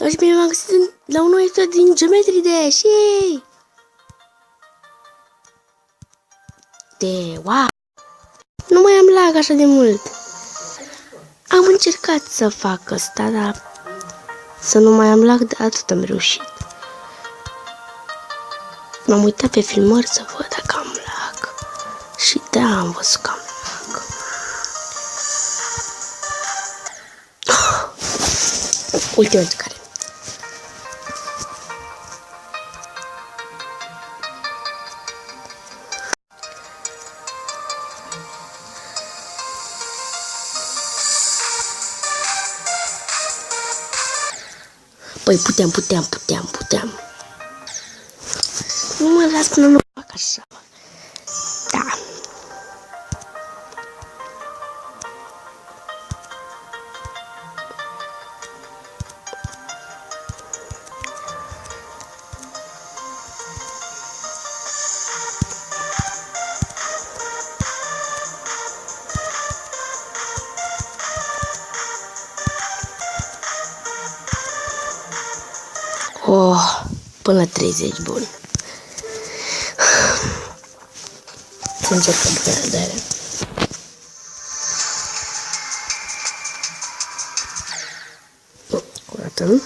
Și bine m-am găsit la un nou episod din Geometry Dash. Yay! Wow! Nu mai am lag așa de mult. Am încercat să fac asta, dar să nu mai am lag, de atât am reușit. M-am uitat pe filmări să văd dacă am lag. Și da, am văzut că am lag. Ultima încercare. Păi puteam. Nu mă las până nu fac așa. Da. Oh, până la 30, bun. Să încercăm cu răbdare. O dată.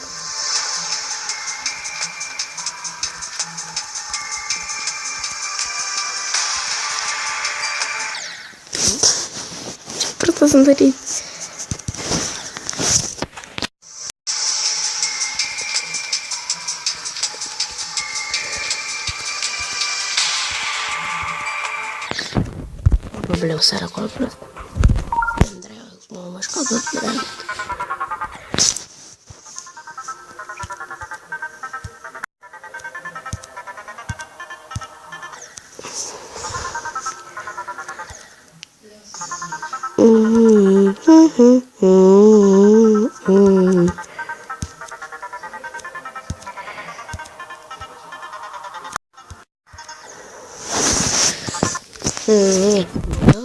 Ce prost sunt tărit. Problema seara acolo, Andreea, mă școală,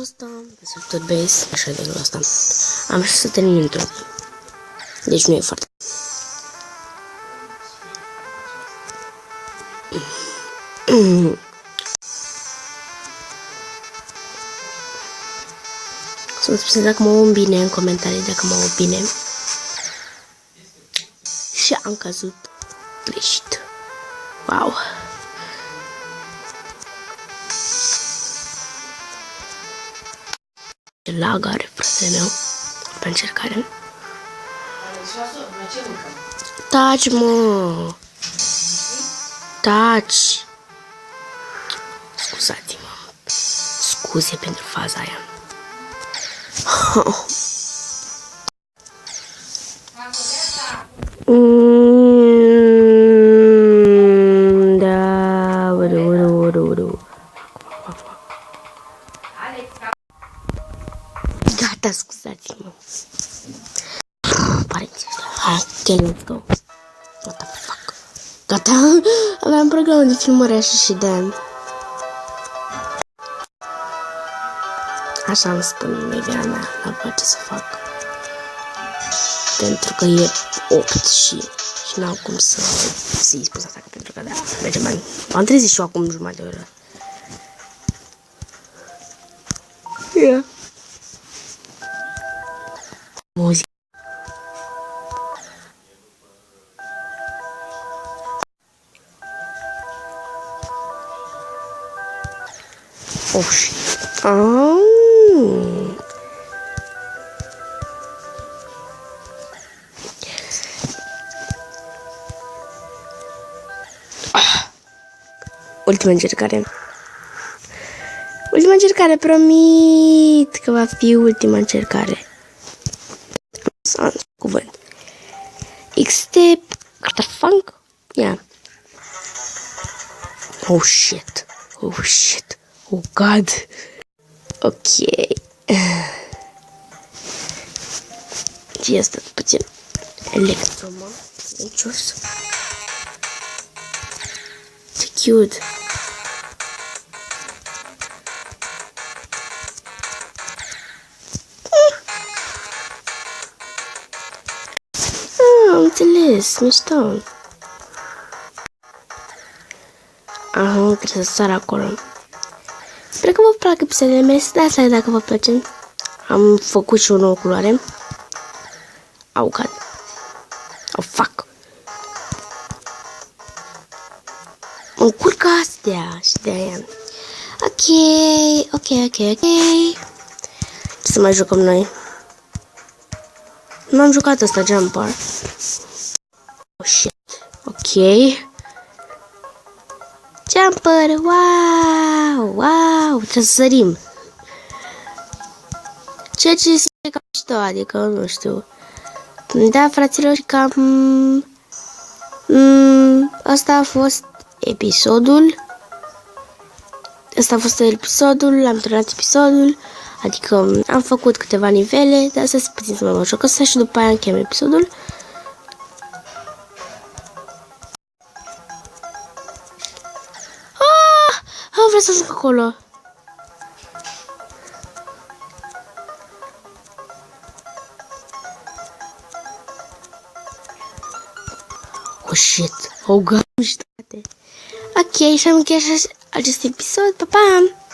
asta, tot base, așa de asta. Am și să termin într-o zi. Deci nu e foarte. Să-mi spuneți dacă mă aud bine în comentarii, dacă mă aud bine. Și am căzut greșit. Wow! Ce lag are fratele meu pe încercare. Taci, mă! Taci! Scuzați-mă. Scuze pentru faza aia. Da, uru. Gata, scuzați-mă. Părinții, hai, let's go. What the fuck? Gata, aveam program de filmare așa și de... Așa îmi spune media mea, la place să fac. Pentru că e 8 și n-au cum să zi spus asta, pentru că da, merge bani. M-am trezit și eu acum jumătate de oră. Yeah. Muzică. Oh, shit. Ultima încercare. Ultima încercare, promit că va fi ultima încercare. Am cuvânt. XT Funk? Yeah. Oh shit. Oh god. Ok. Ce este puțin electro, mă? Adventures. Ce cute. Am înțeles, mișto. Aha, trebuie să sar acolo. Sper că vă plac episoadele mele, să dați like dacă vă place. Am făcut și o nouă culoare. Au, cad. Oh, fuck. Mă încurcă astea și de-aia. Ok. Ce să mai jucăm noi? Nu am jucat ăsta, Jumper. Oh, shit. Ok. Jumper, wow, trebuie să sărim. Ceea ce este cam mișto, adică, nu știu. Da, fraților, cam... Asta a fost episodul. Am terminat episodul. Adică am făcut câteva nivele, dar să puțin să mă joc ăsta și după aia încheiem episodul. Vreau să joc acolo. Oh, shit. Oh, God. Ok, și am încheiat acest episod. Pa, pa!